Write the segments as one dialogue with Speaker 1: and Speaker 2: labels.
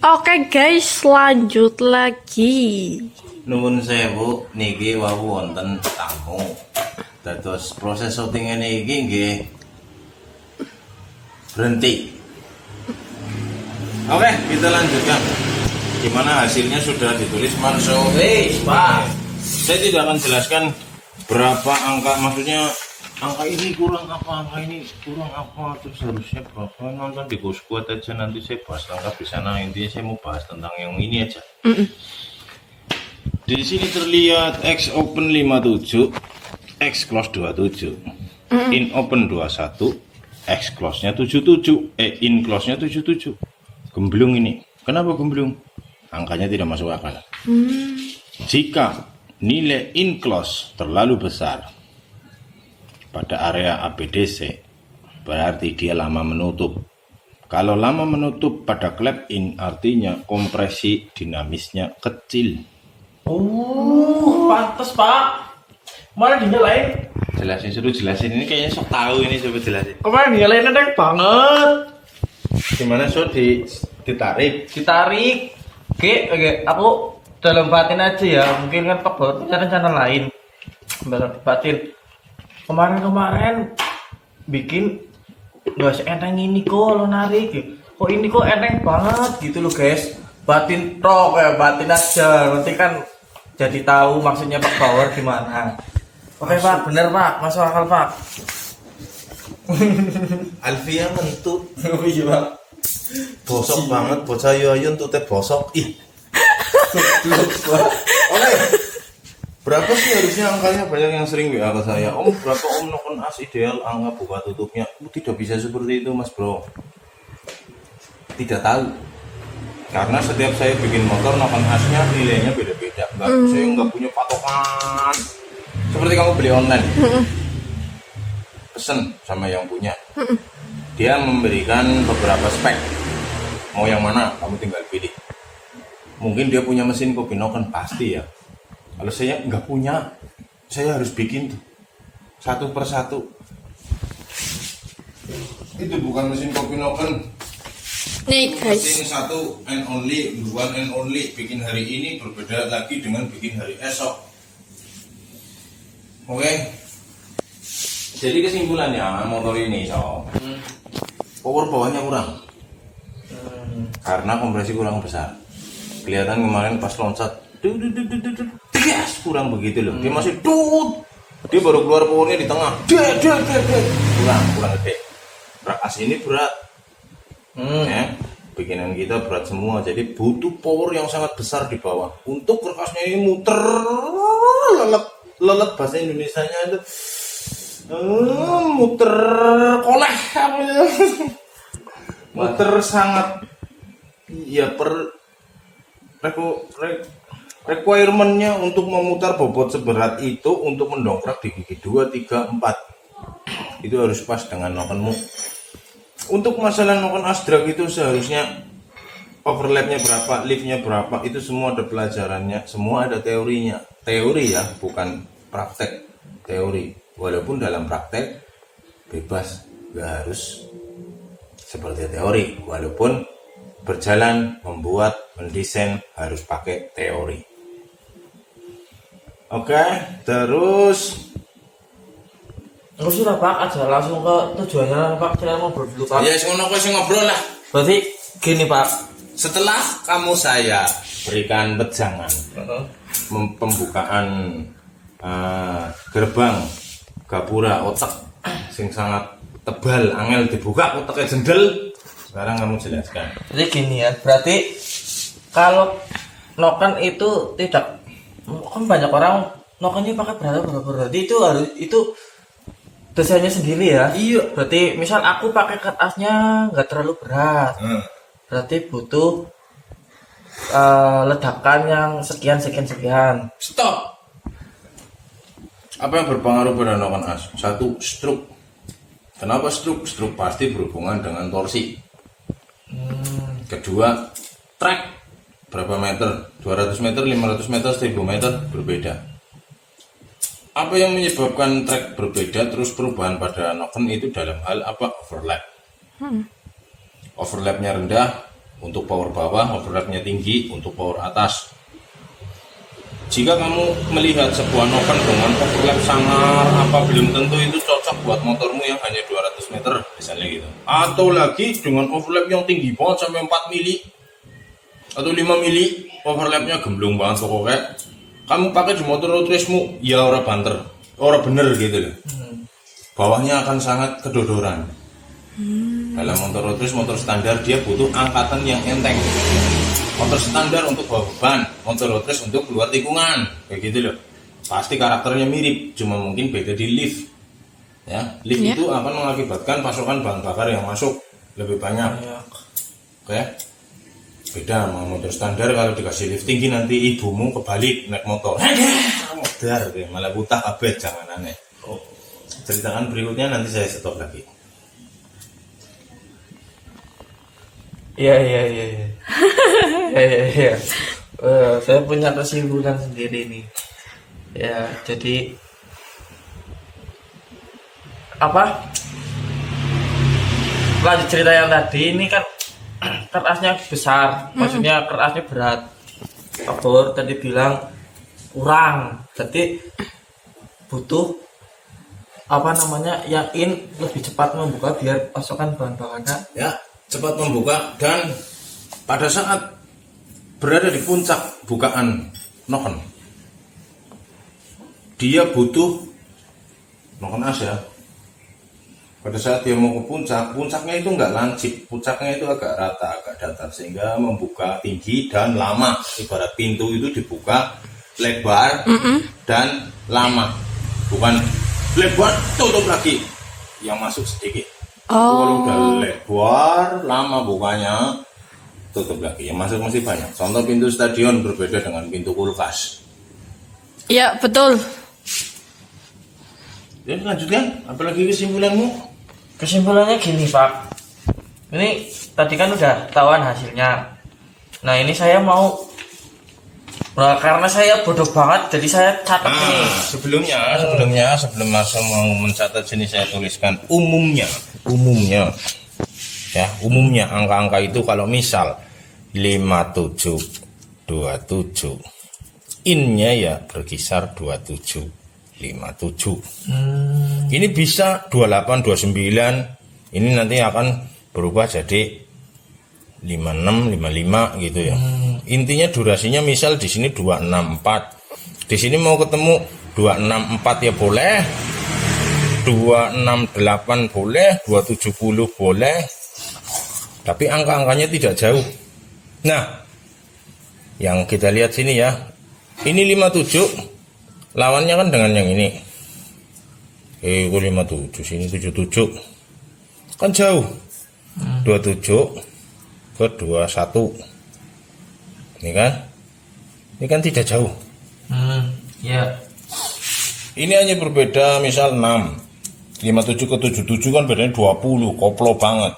Speaker 1: Oke guys, lanjut lagi.
Speaker 2: Nuwun sewu niki wau wonten tamu. Dados proses syuting niki nggih berhenti. Oke, kita lanjutkan. Gimana hasilnya sudah ditulis Manso.
Speaker 3: Pak.
Speaker 2: Saya tidak akan jelaskan berapa angka, maksudnya angka ini kurang apa, angka ini kurang apa, terus harusnya berapa. Nonton di Squad aja, nanti saya bahas lengkap di sana. Intinya saya mau bahas tentang yang ini aja. Di sini terlihat X open 57, X close 27, in open 21, X close-nya 77, in close-nya 77. Gemblung ini. Kenapa gemblung? Angkanya tidak masuk akal. Jika nilai in close terlalu besar pada area ABDC, berarti dia lama menutup. Kalau lama menutup pada clap in, artinya kompresi dinamisnya kecil.
Speaker 3: Pantes Pak. Mana dinyalain?
Speaker 2: Jelasin, suruh jelasin. Ini kayaknya sok tahu ini, coba jelasin.
Speaker 3: Kemarin dinyalain enak banget.
Speaker 2: Gimana ditarik?
Speaker 3: Ditarik. Oke, aku dalam batin aja ya. Mungkin kan Pak Baut punya rencana lain. Dalam batin. Kemarin bikin nggak seeneng ini kok lo narik. Kok ini kok eneng banget gitu loh guys. Batin tok ya, batin aja. Nanti kan jadi tahu maksudnya Pak Bauer gimana. Oke Pak, bener Pak, masuk akal Pak.
Speaker 2: Alfia ngentut.
Speaker 3: Iya Pak.
Speaker 2: Bosok banget, bocah ayu untuk teh bosok. Ih. Oke. Berapa sih harusnya angkanya? Banyak yang sering WA ke saya. Om, berapa om nonton as ideal angka buka tutupnya? Tidak bisa seperti itu Mas Bro. Tidak tahu. Karena setiap saya bikin motor nonton asnya nilainya beda-beda. Saya nggak punya patokan. Seperti kamu beli online. Pesen sama yang punya. Dia memberikan beberapa spek. Mau yang mana? Kamu tinggal pilih. Mungkin dia punya mesin kopi noken, pasti ya. Kalau saya nggak punya, saya harus bikin tuh satu persatu. Itu bukan mesin kopi noken.
Speaker 1: Nih guys,
Speaker 2: Mesin satu and only, one and only. Bikin hari ini berbeda lagi dengan bikin hari esok. Oke. Jadi kesimpulannya motor ini power bawahnya kurang. Karena kompresi kurang besar. Kelihatan kemarin pas loncat kurang begitu loh. Dia masih dia baru keluar powernya di tengah. Kurang gede. Rak as ini berat. Ya, bikinan kita berat semua. Jadi butuh power yang sangat besar di bawah. Untuk kerkasnya ini muter lelet bahasa Indonesianya itu muter koleh muter sangat ya requirementnya untuk memutar bobot seberat itu untuk mendongkrak di gigi 2, 3, 4 itu harus pas dengan nokenmu. Untuk masalah noken asdrag itu seharusnya overlapnya berapa, liftnya berapa, itu semua ada pelajarannya, semua ada teorinya. Teori ya, bukan praktek, teori. Walaupun dalam praktek bebas, gak harus seperti teori. Walaupun berjalan, membuat, mendesain harus pakai teori. Oke, terus
Speaker 3: Enggak sudah Pak, aja langsung ke tujuannya Pak. Kita ngobrol dulu Pak.
Speaker 2: ya ngobrol lah.
Speaker 3: Berarti gini Pak.
Speaker 2: Setelah kamu saya berikan wejangan pembukaan gerbang gapura otak sing sangat tebal, angel dibuka otaknya jendel. Sekarang kamu jelaskan.
Speaker 3: Jadi gini ya, berarti kalau noken itu tidak, kan banyak orang nokennya pakai berarti itu harus itu desainnya sendiri ya.
Speaker 2: Iya.
Speaker 3: Berarti misal aku pakai kertasnya nggak terlalu berat, berarti butuh ledakan yang sekian.
Speaker 2: Stop. Apa yang berpengaruh pada noken as? Satu, stroke. Kenapa stroke? Stroke pasti berhubungan dengan torsi. Kedua, track. Berapa meter? 200 meter, 500 meter, 1000 meter berbeda. Apa yang menyebabkan track berbeda terus perubahan pada noken itu dalam hal apa? Overlap. Overlapnya rendah, untuk power bawah, overlapnya tinggi, untuk power atas. Jika kamu melihat sebuah noken dengan overlap sangar apa belum tentu itu cocok buat motormu yang hanya 200 meter misalnya gitu. Atau lagi dengan overlap yang tinggi banget sampai 4 mili atau 5 mili, overlapnya gemblong banget pokoknya. Kamu pakai di motor road race-mu, ya ora banter, ora bener gitu loh. Bawahnya akan sangat kedodoran. Dalam motor road race, motor standar dia butuh angkatan yang enteng. Motor standar untuk bawa beban, motor road race untuk keluar tikungan, kayak gitu loh. Pasti karakternya mirip, cuma mungkin beda di lift. Ya, lift itu akan mengakibatkan pasokan bahan bakar yang masuk lebih banyak. Oke. Beda sama motor standar, kalau dikasih lift tinggi nanti ibumu kebalik naik motor. Modar, malah buta kabeh, jangan aneh. Ceritakan berikutnya nanti saya stop lagi.
Speaker 3: Iya. Saya punya kesimpulan sendiri nih. Ya, jadi apa? Lanjut cerita yang tadi ini kan kerasnya besar, maksudnya kerasnya berat. Pak Bor tadi bilang kurang, jadi butuh apa namanya yang lebih cepat membuka biar pasokan bahan bakarnya
Speaker 2: ya cepat membuka, dan pada saat berada di puncak bukaan noken dia butuh noken as ya. Pada saat dia mau ke puncaknya itu nggak lancip, puncaknya itu agak rata, agak datar, sehingga membuka tinggi dan lama. Ibarat pintu itu dibuka lebar dan lama, bukan lebar tutup lagi yang masuk sedikit. Kalau udah lebar lama bukanya, tutup lagi yang masuk masih banyak. Contoh pintu stadion berbeda dengan pintu kulkas.
Speaker 1: Ya, betul.
Speaker 2: Jadi lanjutkan, apalagi kesimpulanmu?
Speaker 3: Kesimpulannya gini Pak, ini tadi kan udah ketahuan hasilnya. Nah ini saya mau, karena saya bodoh banget jadi saya catat nih.
Speaker 2: Sebelum Mas mau mencatat sini saya tuliskan umumnya ya, umumnya angka-angka itu kalau misal 5727 innya ya berkisar 2757. Ini bisa 2829, ini nanti akan berubah jadi 56 55 gitu ya. Intinya durasinya misal di sini 264, di sini mau ketemu 264 ya boleh, 268 boleh, 270 boleh, tapi angka-angkanya tidak jauh. Nah, yang kita lihat sini ya, ini 57, lawannya kan dengan yang ini. 57, sini 77, kan jauh. 27 ke 21, ini kan tidak jauh.
Speaker 3: Ya.
Speaker 2: Ini hanya berbeda misal 6, 57 ke 77 kan bedanya 20, koplo banget.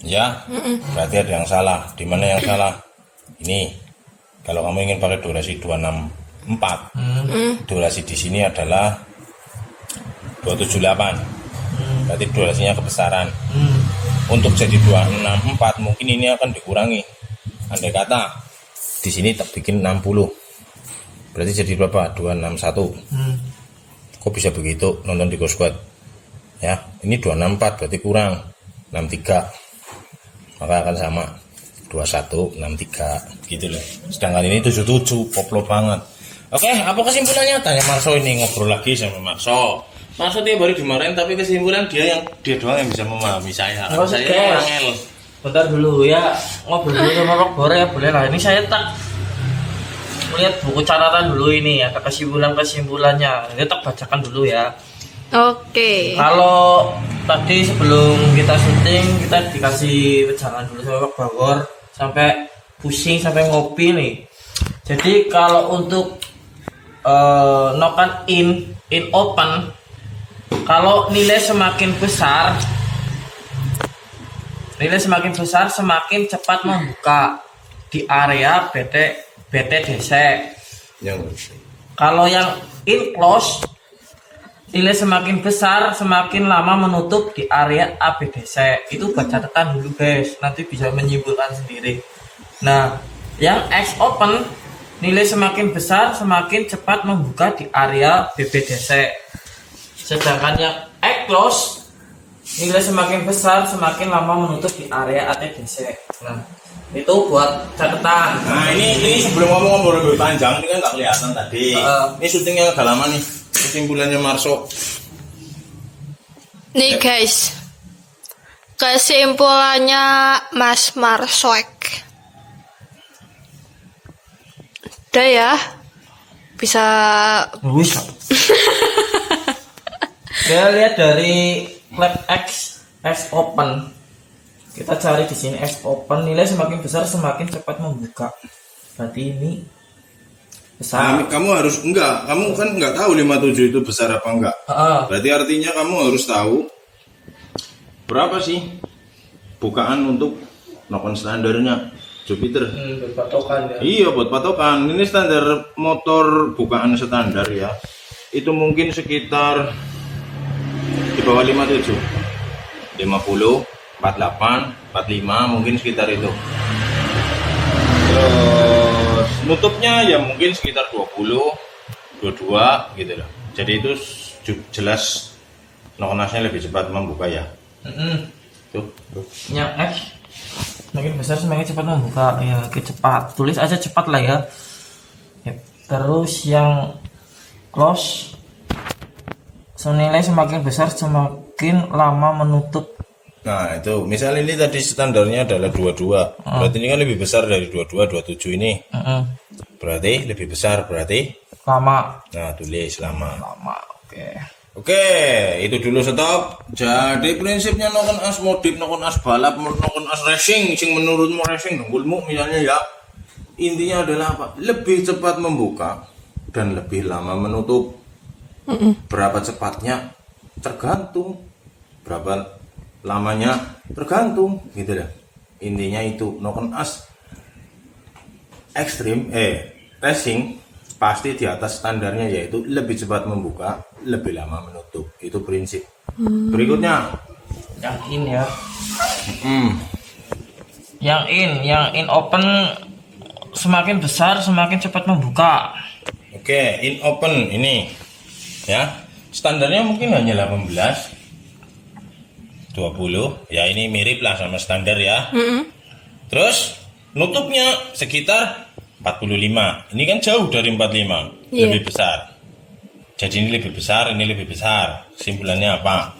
Speaker 2: Ya, berarti ada yang salah. Di mana yang salah? Ini, kalau kamu ingin pakai durasi 264, durasi di sini adalah 278. Berarti durasinya kebesaran. Untuk jadi 264 mungkin ini akan dikurangi. Andai kata di sini tak bikin 60. Berarti jadi berapa? 261. Kok bisa begitu? Nonton di GoSquad. Ya, ini 264 berarti kurang 63. Maka akan sama 2163 gitu loh. Sedangkan ini 77, koplo banget. Oke, apa kesimpulannya? Tanya Marso ini, ngobrol lagi sama Marso. Marso dia baru dimarahin, tapi kesimpulan dia doang yang bisa memahami saya. Saya angel.
Speaker 3: Bentar dulu ya, ngobrol dulu sama Pak Bor ya, boleh lah. Ini saya tak lihat buku catatan dulu ini ya, kesimpulannya. Ini tak bacakan dulu ya.
Speaker 1: Oke.
Speaker 3: Kalau tadi sebelum kita syuting kita dikasih wejangan dulu sama Pak Bor sampai pusing sampai ngopi nih. Jadi kalau untuk noken in open, kalau nilai semakin besar semakin cepat membuka di area BTDC. Kalau yang in close nilai semakin besar semakin lama menutup di area ABDC. Itu buat catatan dulu guys, nanti bisa menyimpulkan sendiri. Nah, yang X open nilai semakin besar semakin cepat membuka di area BBDC. Sedangkan yang X close nilai semakin besar semakin lama menutup di area ATDC. Nah, itu buat catatan.
Speaker 2: Nah ini sebelum ngomong lebih panjang ini kan nggak kelihatan tadi. Ini syutingnya agak lama nih, syuting bulannya Marso.
Speaker 1: Nih guys, kesimpulannya Mas Marsoek. Udah ya, bisa.
Speaker 3: Kita lihat dari lab X open. Kita cari di sini X open, nilai semakin besar semakin cepat membuka. Berarti ini besar.
Speaker 2: Nah, kamu harus kamu kan nggak tahu 57 itu besar apa enggak. Berarti artinya kamu harus tahu berapa sih bukaan untuk knock-on standarnya Jupiter.
Speaker 3: Buat patokan ya.
Speaker 2: Iya, buat patokan. Ini standar motor bukaan standar ya. Itu mungkin sekitar di bawah 57. 50, 48, 45 mungkin sekitar itu. Terus nutupnya ya mungkin sekitar 20, 22 gitu loh. Jadi itu jelas knock-on-nya lebih cepat membuka ya. Tuh.
Speaker 3: Yang X semakin besar semakin cepat membuka ya, cepat. Tulis aja cepat lah ya. Terus yang close senilai semakin besar semakin lama menutup.
Speaker 2: Nah itu misal ini tadi standarnya adalah 22, berarti ini kan lebih besar dari 22, 27 ini. Berarti lebih besar, berarti
Speaker 3: lama.
Speaker 2: Nah tulis lama.
Speaker 3: Oke,
Speaker 2: itu dulu stop. Jadi prinsipnya knock-on as modif, knock-on as balap, knock-on as racing, sing menurutmu racing dengkulmu misalnya ya. Intinya adalah apa? Lebih cepat membuka dan lebih lama menutup. Berapa cepatnya tergantung, berapa lamanya tergantung gitu lah. Intinya itu knock-on as ekstrim racing pasti di atas standarnya, yaitu lebih cepat membuka, lebih lama menutup. Itu prinsip. Berikutnya
Speaker 3: yang in ya. Yang in open semakin besar semakin cepat membuka.
Speaker 2: Oke, in open ini ya. Standarnya mungkin hanya 18, 20. Ya ini mirip lah sama standar ya. Terus nutupnya sekitar 45. Ini kan jauh dari 45. Lebih besar. Jadi ini lebih besar, ini lebih besar. Kesimpulannya apa?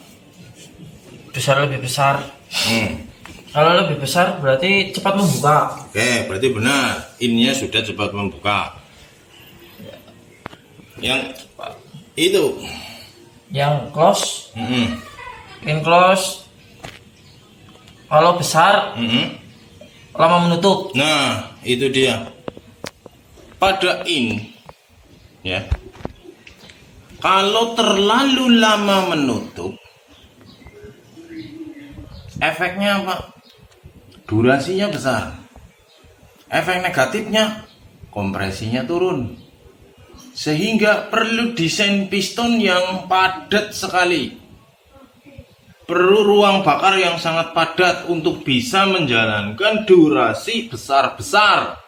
Speaker 3: Besar lebih besar. Kalau lebih besar berarti cepat membuka.
Speaker 2: Oke, berarti benar. Innya sudah cepat membuka. Yang itu.
Speaker 3: Yang close. In close. Kalau besar, lama menutup.
Speaker 2: Nah, itu dia. Pada in, ya. Kalau terlalu lama menutup, efeknya apa? Durasinya besar. Efek negatifnya, kompresinya turun. Sehingga perlu desain piston yang padat sekali. Perlu ruang bakar yang sangat padat untuk bisa menjalankan durasi besar-besar.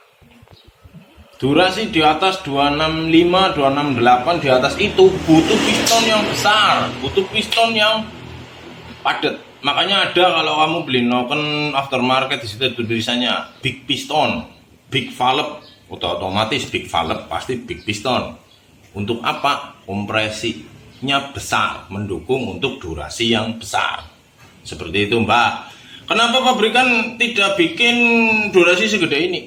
Speaker 2: Durasi di atas 265, 268, di atas itu butuh piston yang besar, butuh piston yang padat. Makanya ada kalau kamu beli knock-on aftermarket di situ tulisannya big piston, big valve, otomatis big valve pasti big piston. Untuk apa? Kompresinya besar, mendukung untuk durasi yang besar. Seperti itu, Mbak. Kenapa pabrikan tidak bikin durasi segede ini?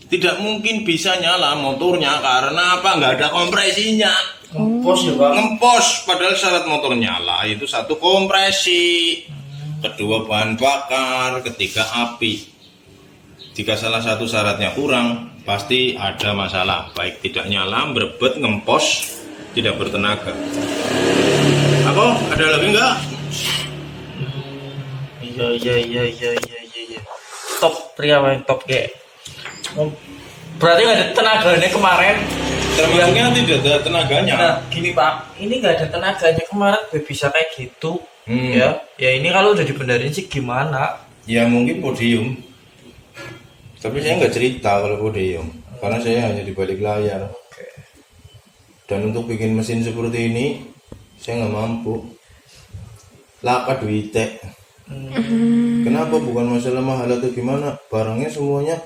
Speaker 2: Tidak mungkin bisa nyala motornya karena apa? Nggak ada kompresinya.
Speaker 3: Ngempos ya, Pak.
Speaker 2: Ngempos, padahal syarat motor nyala itu satu kompresi, kedua bahan bakar, ketiga api. Jika salah satu syaratnya kurang, pasti ada masalah, baik tidak nyala, berebet, ngempos, tidak bertenaga. Apa? Ada lagi enggak?
Speaker 3: Iya. Top pria main top kayak. Berarti nggak ada tenaganya kemarin
Speaker 2: termasuknya tidak ada tenaganya.
Speaker 3: Nah, gini Pak, ini nggak ada tenaganya kemarin bisa kayak gitu. Ya, ya ini kalau udah dibenerin sih gimana?
Speaker 2: Ya mungkin podium. Tapi saya nggak cerita kalau podium, karena saya hanya di balik layar. Dan untuk bikin mesin seperti ini, saya nggak mampu. Laka duite. Kenapa? Bukan masalah mahal atau gimana? Barangnya semuanya.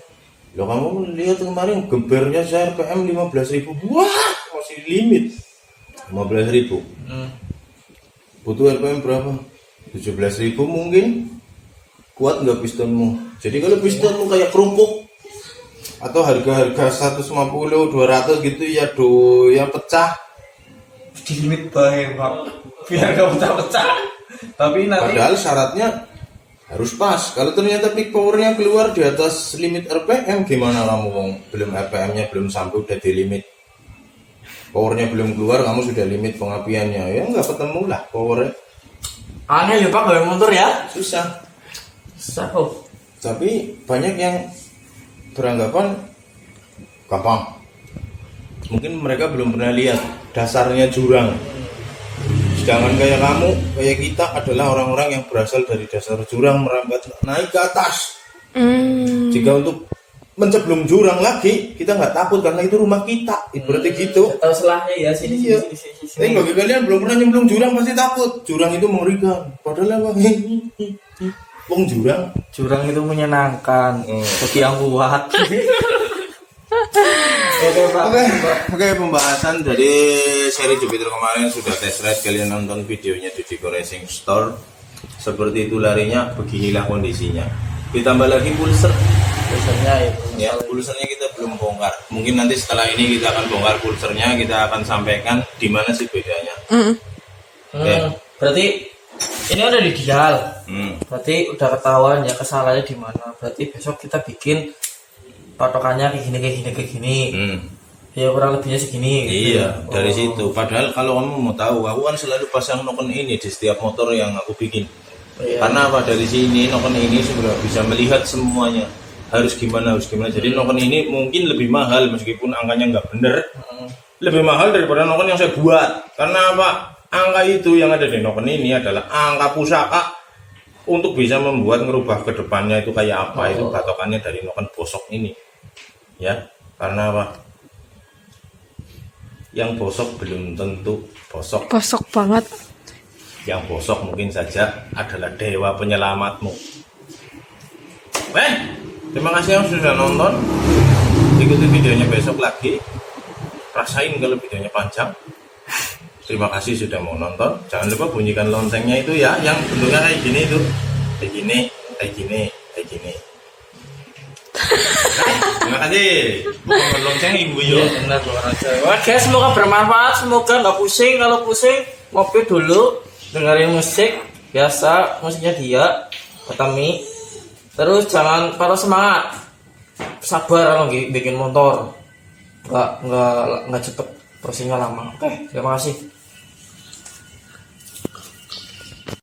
Speaker 2: Loh kamu lihat kemarin gebernya saya RPM 15.000. Wah, masih limit. 15.000. Butuh RPM berapa? 17.000 mungkin. Kuat nggak pistonmu? Jadi kalau pistonmu kayak kerupuk atau harga 150, 200 gitu ya ya pecah.
Speaker 3: Di limit bahaya Pak, biar nggak pecah-pecah. Tapi nanti
Speaker 2: Padahal syaratnya harus pas. Kalau ternyata peak powernya keluar di atas limit RPM, gimana kamu Wong? Belum RPM-nya belum sampai udah di limit. Powernya belum keluar, kamu sudah limit pengapiannya. Ya nggak ketemu lah powernya.
Speaker 3: aneh ya Pak, gawe motor ya.
Speaker 2: Susah.
Speaker 3: Susah kok.
Speaker 2: Tapi banyak yang beranggapan gampang. Mungkin mereka belum pernah lihat dasarnya jurang. Sedangkan kayak kamu, kayak kita adalah orang-orang yang berasal dari dasar jurang merambat naik ke atas. Jika untuk menceblung jurang lagi, kita nggak takut karena itu rumah kita. Ibaratnya gitu.
Speaker 3: Tahu selahnya ya sini
Speaker 2: Iya.
Speaker 3: sini.
Speaker 2: Tapi bagi kalian belum pernah nyemplung jurang pasti takut. Jurang itu mengerikan. Padahal apa? Wong jurang.
Speaker 3: Jurang itu menyenangkan bagi yang kuat.
Speaker 2: Oke, pembahasan dari seri Jupiter kemarin sudah test ride. Kalian nonton videonya di Diko Racing Store. Seperti itu larinya, beginilah kondisinya. Ditambah lagi pulser.
Speaker 3: Biasanya itu.
Speaker 2: Ya, pulsernya kita belum bongkar. Mungkin nanti setelah ini kita akan bongkar pulsernya, kita akan sampaikan di mana sih bedanya.
Speaker 3: Berarti ini ada di dial. Berarti udah ketahuan ya kesalahannya di mana. Berarti besok kita bikin patokannya kayak gini. Ya kurang lebihnya segini.
Speaker 2: Iya,
Speaker 3: gitu.
Speaker 2: dari situ. Padahal kalau kamu mau tahu, aku kan selalu pasang noken ini di setiap motor yang aku bikin.
Speaker 3: Iya.
Speaker 2: Karena apa? Dari sini noken ini sudah bisa melihat semuanya. Harus gimana. Jadi noken ini mungkin lebih mahal meskipun angkanya nggak bener. Lebih mahal daripada noken yang saya buat. Karena apa? Angka itu yang ada di noken ini adalah angka pusaka untuk bisa membuat ngerubah ke depannya itu kayak apa. Itu patokannya dari noken bosok ini. Ya, karena apa? Yang bosok belum tentu bosok.
Speaker 1: Bosok banget.
Speaker 2: Yang bosok mungkin saja adalah dewa penyelamatmu. Terima kasih yang sudah nonton. Ikuti videonya besok lagi. Rasain kalau videonya panjang. Terima kasih sudah mau nonton. Jangan lupa bunyikan loncengnya itu ya, yang bentuknya kayak gini itu. Kayak gini. Terima kasih. Bukan lonceng ibu yo.
Speaker 3: Benar aja. Oke, semoga bermanfaat, semoga nggak pusing. Kalau pusing, ngopi dulu, dengerin musik biasa, musiknya dia, Batami. Terus jangan patah semangat, sabar kalau bikin motor, nggak cepet, prosesnya lama. Oke, terima kasih.